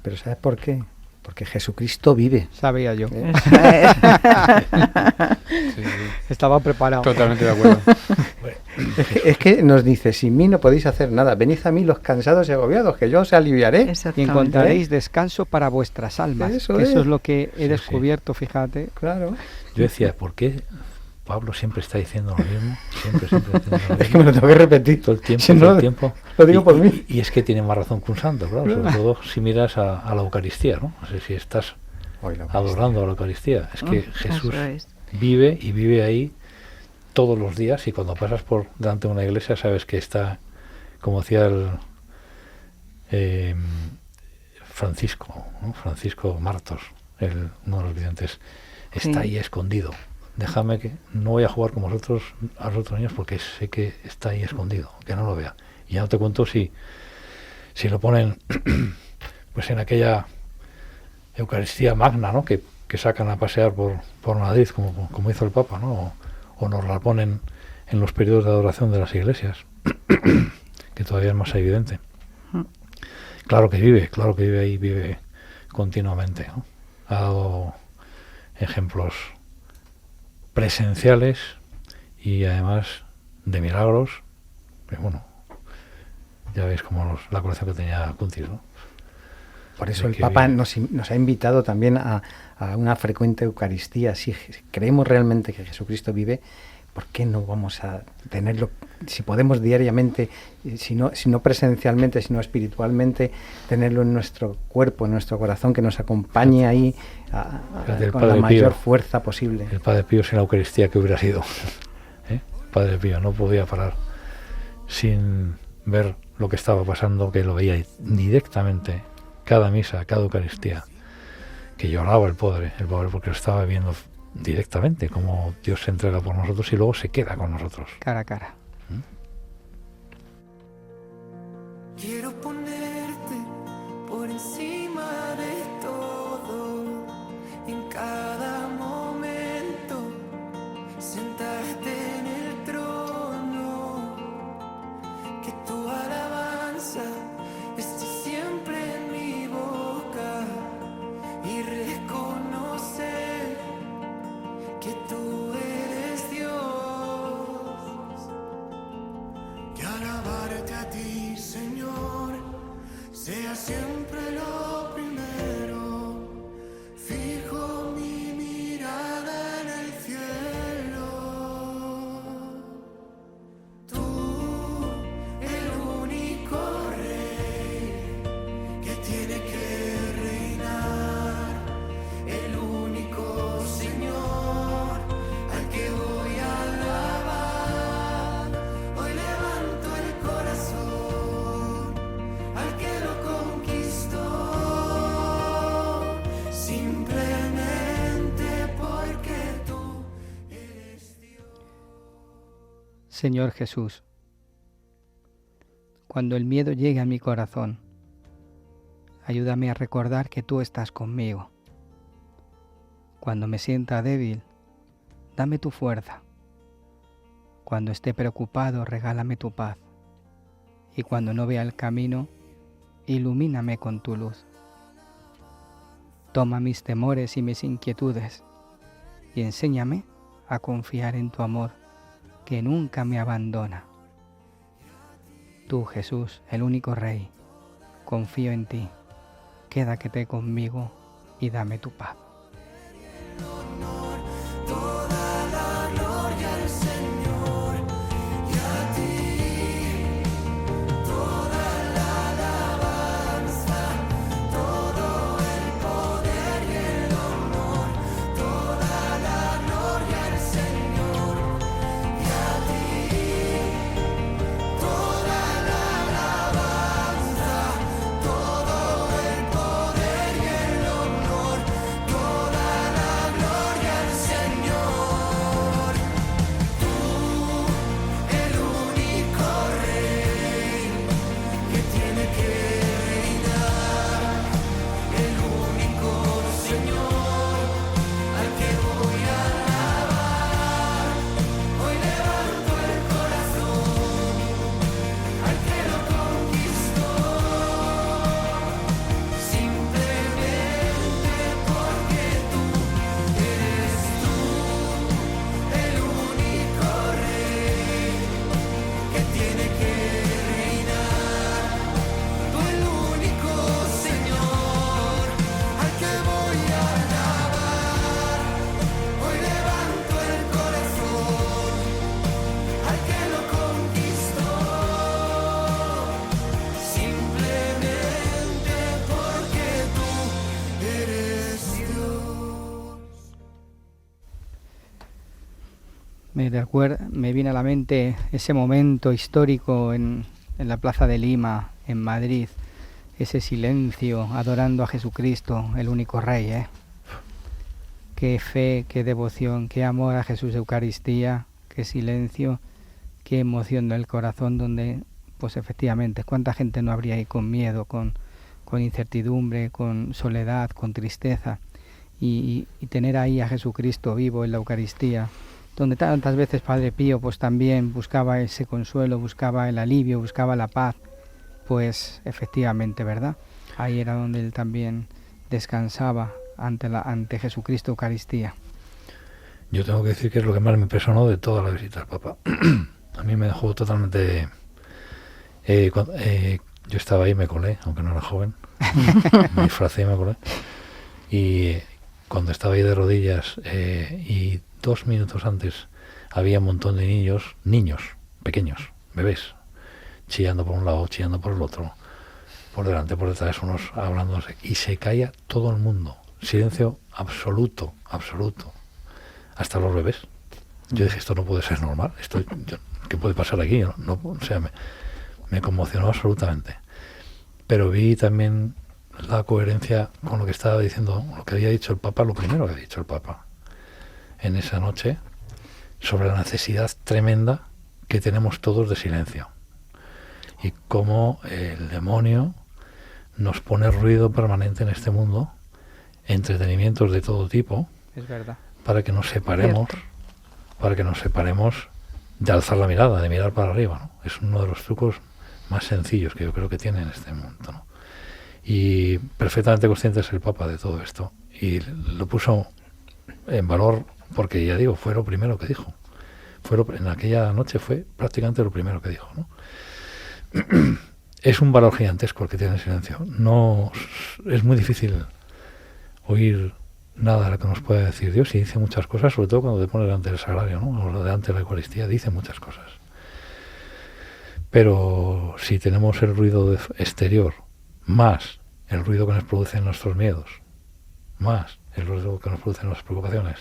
Speaker 4: Pero ¿sabes por qué? Porque Jesucristo vive.
Speaker 3: Sabía yo.
Speaker 7: Sí.
Speaker 3: Estaba preparado.
Speaker 7: Totalmente de acuerdo.
Speaker 4: Es que nos dice: sin mí no podéis hacer nada, venid a mí los cansados y agobiados, que yo os aliviaré.
Speaker 3: Y encontraréis descanso para vuestras almas. Eso es lo que he descubierto, fíjate.
Speaker 4: Claro.
Speaker 5: Yo decía, ¿por qué Pablo siempre está diciendo lo mismo, siempre diciendo lo mismo.
Speaker 4: Es que me lo tengo que repetir
Speaker 5: todo el tiempo,
Speaker 4: si no,
Speaker 5: todo el tiempo.
Speaker 4: Lo digo por mí.
Speaker 5: Y es que tiene más razón que un santo, claro, sobre todo si miras a la Eucaristía, ¿no? O sea, si estás adorando a la Eucaristía, es que Jesús vive y vive ahí todos los días, y cuando pasas por delante de una iglesia sabes que está, como decía el Francisco, ¿no? Francisco Martos, uno de los videntes, está ahí escondido. Déjame que no voy a jugar con vosotros a los otros niños porque sé que está ahí escondido, que no lo vea. Y ya no te cuento si lo ponen pues en aquella Eucaristía magna, ¿no? que sacan a pasear por Madrid como hizo el Papa, ¿no? O nos la ponen en los periodos de adoración de las iglesias, que todavía es más evidente. Claro que vive ahí, vive continuamente, ¿no? Ha dado ejemplos presenciales y además de milagros, que bueno, ya veis como la colección que tenía Kuntis, ¿no?
Speaker 4: Por eso el Papa nos ha invitado también a una frecuente Eucaristía. Si creemos realmente que Jesucristo vive, ¿por qué no vamos a tenerlo? Si podemos diariamente, si no presencialmente, sino espiritualmente, tenerlo en nuestro cuerpo, en nuestro corazón, que nos acompañe ahí con la mayor fuerza posible.
Speaker 5: El Padre Pío sin la Eucaristía, ¿qué hubiera sido? Padre Pío no podía parar sin ver lo que estaba pasando, que lo veía directamente, cada misa, cada Eucaristía, que lloraba el pobre porque lo estaba viendo directamente, como Dios se entrega por nosotros y luego se queda con nosotros.
Speaker 3: Cara a cara.
Speaker 1: Quiero ponerte por encima de todo, en cada momento, sentarte en el trono, que tu alabanza esté siempre en mi boca y reconocer que tú eres Dios, que alabarte a ti, Señor, sea siempre lo primero, fijo mi mirada en el cielo. Tú, el único rey que tiene que reinar, el único Señor al que voy a alabar. Hoy levanto el corazón al que lo conquistó, simplemente porque tú eres Dios.
Speaker 3: Señor Jesús, cuando el miedo llegue a mi corazón, ayúdame a recordar que tú estás conmigo. Cuando me sienta débil, dame tu fuerza. Cuando esté preocupado, regálame tu paz. Y cuando no vea el camino, ilumíname con tu luz. Toma mis temores y mis inquietudes y enséñame a confiar en tu amor, que nunca me abandona. Tú, Jesús, el único Rey, confío en ti. Quédate conmigo y dame tu paz.
Speaker 1: Toda la gloria al Señor y a ti, toda la alabanza, todo el poder y el honor, toda la gloria al Señor y a ti, toda la alabanza, todo el poder y el honor,
Speaker 3: me viene a la mente ese momento histórico en la Plaza de Lima, en Madrid, ese silencio adorando a Jesucristo, el único Rey, ¿eh? Qué fe, qué devoción, qué amor a Jesús de Eucaristía, qué silencio, qué emoción del corazón, donde, pues efectivamente, cuánta gente no habría ahí con miedo, con incertidumbre, con soledad, con tristeza, y tener ahí a Jesucristo vivo en la Eucaristía, donde tantas veces Padre Pío pues también buscaba ese consuelo, buscaba el alivio, buscaba la paz, pues efectivamente, ¿verdad? Ahí era donde él también descansaba ante Jesucristo Eucaristía.
Speaker 5: Yo tengo que decir que es lo que más me impresionó de toda la visita al Papa. A mí me dejó totalmente... yo estaba ahí, me colé, aunque no era joven, me disfracé y me colé. Y cuando estaba ahí de rodillas y 2 minutos antes había un montón de niños pequeños, bebés, chillando por un lado, chillando por el otro, por delante, por detrás, unos hablándose, y se caía todo el mundo. Silencio absoluto, hasta los bebés. Yo dije, esto no puede ser normal, ¿qué puede pasar aquí? No, o sea, me conmocionó absolutamente. Pero vi también la coherencia con lo que estaba diciendo, lo que había dicho el Papa, lo primero que ha dicho el Papa en esa noche, sobre la necesidad tremenda que tenemos todos de silencio. Y cómo el demonio nos pone ruido permanente en este mundo, entretenimientos de todo tipo,
Speaker 3: es verdad,
Speaker 5: para que nos separemos de alzar la mirada, de mirar para arriba, ¿no? Es uno de los trucos más sencillos que yo creo que tiene en este mundo, ¿no? Y perfectamente consciente es el Papa de todo esto, y lo puso en valor porque, ya digo, fue lo primero que dijo. En aquella noche fue prácticamente lo primero que dijo, ¿no? Es un valor gigantesco el que tiene el silencio. No es muy difícil oír nada de lo que nos pueda decir Dios, y dice muchas cosas, sobre todo cuando te pones delante del sagrario, ¿no? O delante de la Eucaristía, dice muchas cosas. Pero si tenemos el ruido exterior, más el ruido que nos producen nuestros miedos, más el ruido que nos producen nuestras preocupaciones,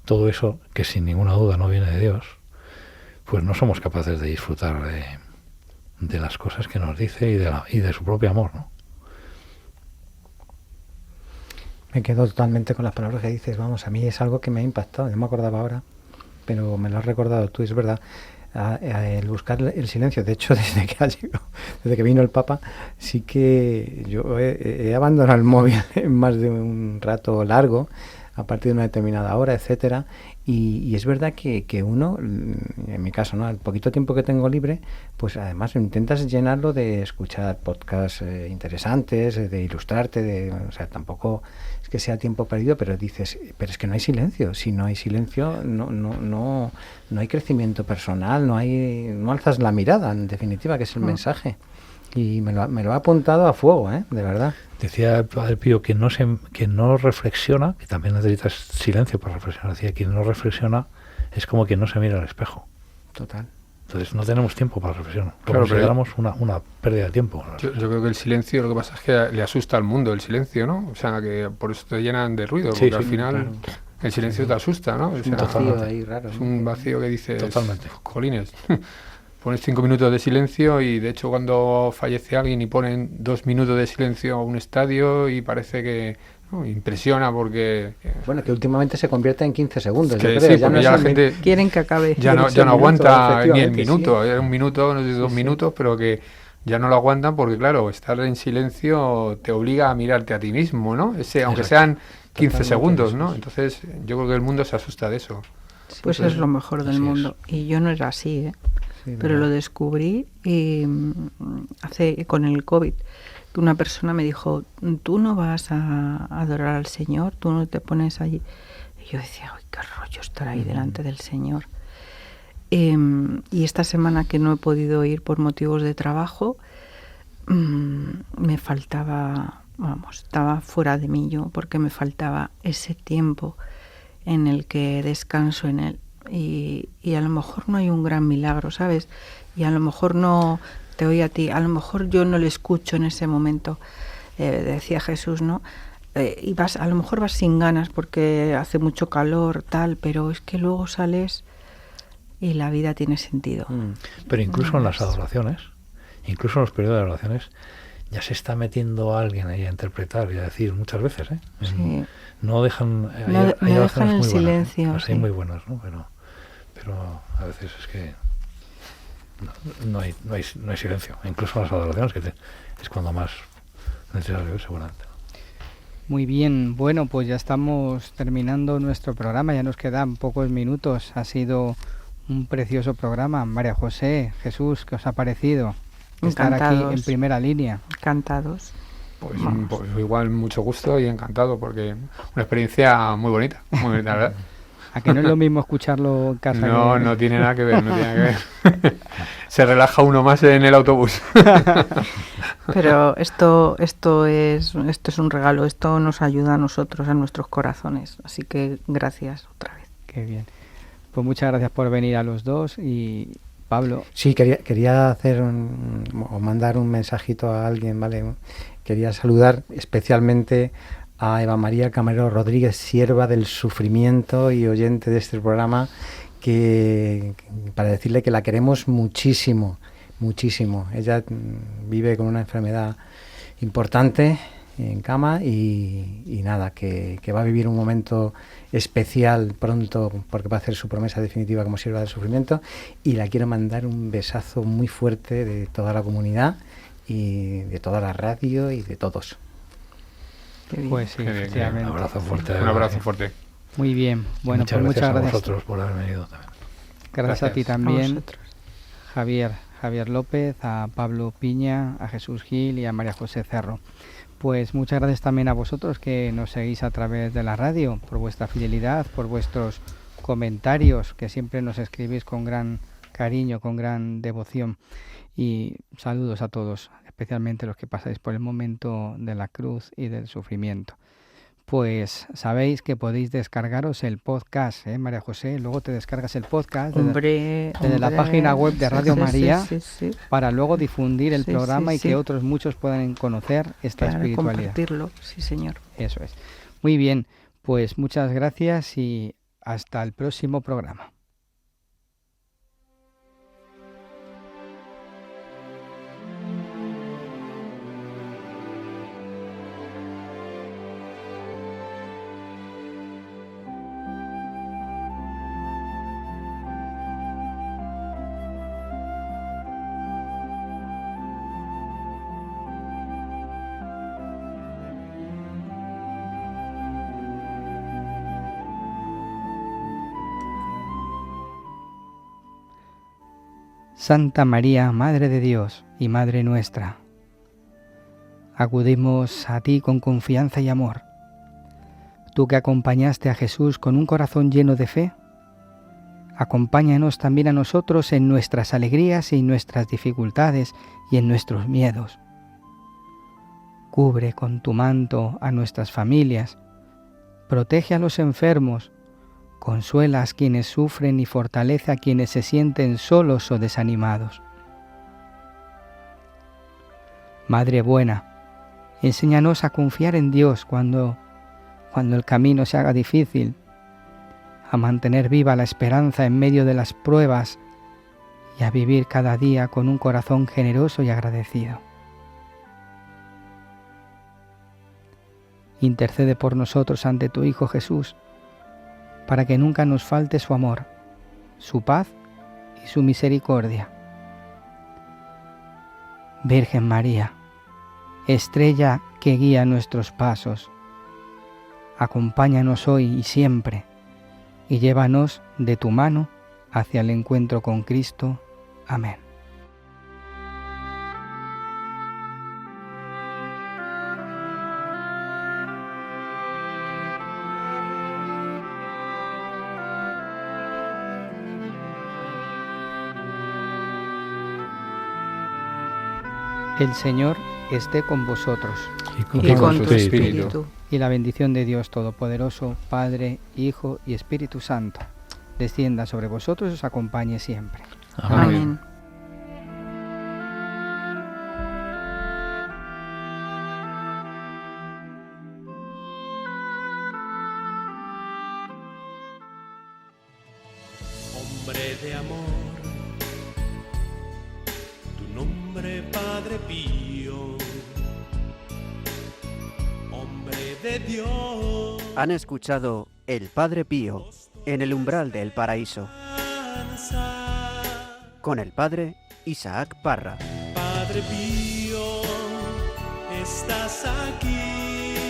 Speaker 5: todo eso que sin ninguna duda no viene de Dios, pues no somos capaces de disfrutar de las cosas que nos dice y de su propio amor, ¿no?
Speaker 4: Me quedo totalmente con las palabras que dices. Vamos, a mí es algo que me ha impactado. No me acordaba ahora, pero me lo has recordado tú, es verdad. El buscar el silencio. De hecho, desde que vino el Papa, sí que yo he abandonado el móvil en más de un rato largo, a partir de una determinada hora, etcétera, y es verdad que uno, en mi caso, ¿no?, al poquito tiempo que tengo libre, pues además intentas llenarlo de escuchar podcasts interesantes, de ilustrarte, o sea, tampoco es que sea tiempo perdido, pero dices, pero es que no hay silencio. Si no hay silencio, no hay crecimiento personal, no alzas la mirada, en definitiva, que es el mensaje. Y me lo ha apuntado a fuego, de verdad.
Speaker 5: Decía el Padre Pío que no reflexiona, que también necesitas silencio para reflexionar. Decía, quien no reflexiona es como quien no se mira al espejo.
Speaker 4: Total.
Speaker 5: Entonces no tenemos tiempo para reflexionar.
Speaker 7: Claro,
Speaker 5: consideramos una pérdida de tiempo.
Speaker 7: Yo creo que el silencio, lo que pasa es que le asusta al mundo el silencio, ¿no? O sea, que por eso te llenan de ruido, porque al final claro, el silencio te asusta, ¿no?
Speaker 4: Es un vacío ahí raro.
Speaker 7: Es un vacío que dices,
Speaker 5: totalmente.
Speaker 7: Jolines, pones 5 minutos de silencio y de hecho cuando fallece alguien y ponen 2 minutos de silencio a un estadio y parece que impresiona porque...
Speaker 4: Bueno, que últimamente se convierte en 15 segundos.
Speaker 7: Que,
Speaker 4: yo creo,
Speaker 7: sí, porque ya la gente...
Speaker 6: Quieren que acabe.
Speaker 7: Ya no aguanta ni el minuto,
Speaker 4: sí.
Speaker 7: Era un minuto, no sé, 2 minutos, pero que ya no lo aguantan porque, claro, estar en silencio te obliga a mirarte a ti mismo, ¿no? Aunque sean 15 segundos, ¿no? Entonces yo creo que el mundo se asusta de eso.
Speaker 6: Pues es lo mejor del mundo. Y yo no era así, Sí, pero lo descubrí con el COVID. Una persona me dijo, tú no vas a adorar al Señor, tú no te pones allí. Y yo decía, ¡ay, qué rollo estar ahí delante del Señor! Y esta semana que no he podido ir por motivos de trabajo, me faltaba, estaba fuera de mí yo, porque me faltaba ese tiempo en el que descanso en Él. Y a lo mejor no hay un gran milagro, ¿sabes? Y a lo mejor no te oye a ti, a lo mejor yo no le escucho en ese momento, decía Jesús, ¿no? A lo mejor vas sin ganas porque hace mucho calor, tal, pero es que luego sales y la vida tiene sentido.
Speaker 5: Pero incluso en las adoraciones, incluso en los periodos de adoraciones, ya se está metiendo a alguien ahí a interpretar y a decir muchas veces, ¿eh?
Speaker 6: Sí.
Speaker 5: No dejan,
Speaker 6: No dejan el silencio.
Speaker 5: Buenas, hay muy buenas, ¿no? Pero a veces es que no hay silencio. Incluso en las adoraciones, que es cuando más necesario, seguramente.
Speaker 3: Muy bien, bueno, pues ya estamos terminando nuestro programa, ya nos quedan pocos minutos. Ha sido un precioso programa. María José, Jesús, ¿qué os ha parecido estar aquí en primera línea?
Speaker 6: Encantados.
Speaker 7: Pues igual mucho gusto y encantado, porque una experiencia muy bonita, la verdad.
Speaker 3: ¿A que no es lo mismo escucharlo en casa?
Speaker 7: No tiene nada que ver, no tiene nada que ver. Se relaja uno más en el autobús.
Speaker 6: Pero esto es un regalo, esto nos ayuda a nosotros, a nuestros corazones. Así que gracias otra vez.
Speaker 3: Qué bien. Pues muchas gracias por venir a los dos. Y Pablo.
Speaker 4: Sí, quería hacer o mandar un mensajito a alguien, ¿vale? Quería saludar especialmente a Eva María Camarero Rodríguez, sierva del sufrimiento y oyente de este programa, para decirle que la queremos muchísimo, muchísimo. Ella vive con una enfermedad importante en cama y nada, que va a vivir un momento especial pronto porque va a hacer su promesa definitiva como sierva del sufrimiento, y la quiero mandar un besazo muy fuerte de toda la comunidad y de toda la radio y de todos.
Speaker 3: Pues sí, efectivamente.
Speaker 5: Un abrazo fuerte.
Speaker 7: Un abrazo fuerte.
Speaker 3: Muy bien. Bueno,
Speaker 5: muchas
Speaker 3: pues
Speaker 5: gracias
Speaker 3: muchas gracias
Speaker 5: a vosotros por haber venido también.
Speaker 3: Gracias a ti también, Javier López, a Pablo Piña, a Jesús Gil y a María José Cerro. Pues muchas gracias también a vosotros que nos seguís a través de la radio, por vuestra fidelidad, por vuestros comentarios, que siempre nos escribís con gran cariño, con gran devoción. Y saludos a todos, especialmente los que pasáis por el momento de la cruz y del sufrimiento. Pues sabéis que podéis descargaros el podcast, María José. Luego te descargas el podcast desde la página web de Radio María, para luego difundir el programa y que otros muchos puedan conocer esta espiritualidad.
Speaker 6: Compartirlo, sí señor.
Speaker 3: Eso es. Muy bien, pues muchas gracias y hasta el próximo programa. Santa María, Madre de Dios y Madre nuestra, acudimos a ti con confianza y amor. Tú que acompañaste a Jesús con un corazón lleno de fe, acompáñanos también a nosotros en nuestras alegrías y en nuestras dificultades y en nuestros miedos. Cubre con tu manto a nuestras familias, protege a los enfermos, consuela a quienes sufren y fortalece a quienes se sienten solos o desanimados. Madre buena, enséñanos a confiar en Dios cuando el camino se haga difícil, a mantener viva la esperanza en medio de las pruebas y a vivir cada día con un corazón generoso y agradecido. Intercede por nosotros ante tu Hijo Jesús, para que nunca nos falte su amor, su paz y su misericordia. Virgen María, estrella que guía nuestros pasos, acompáñanos hoy y siempre, y llévanos de tu mano hacia el encuentro con Cristo. Amén. El Señor esté con vosotros.
Speaker 6: Y con tu espíritu.
Speaker 3: Y la bendición de Dios Todopoderoso, Padre, Hijo y Espíritu Santo, descienda sobre vosotros y os acompañe siempre.
Speaker 6: Amén.
Speaker 1: hombre de amor, tu nombre Padre Pío, hombre de Dios.
Speaker 2: Han escuchado El Padre Pío en el umbral del paraíso, con el Padre Isaac Parra.
Speaker 1: Padre Pío, estás aquí.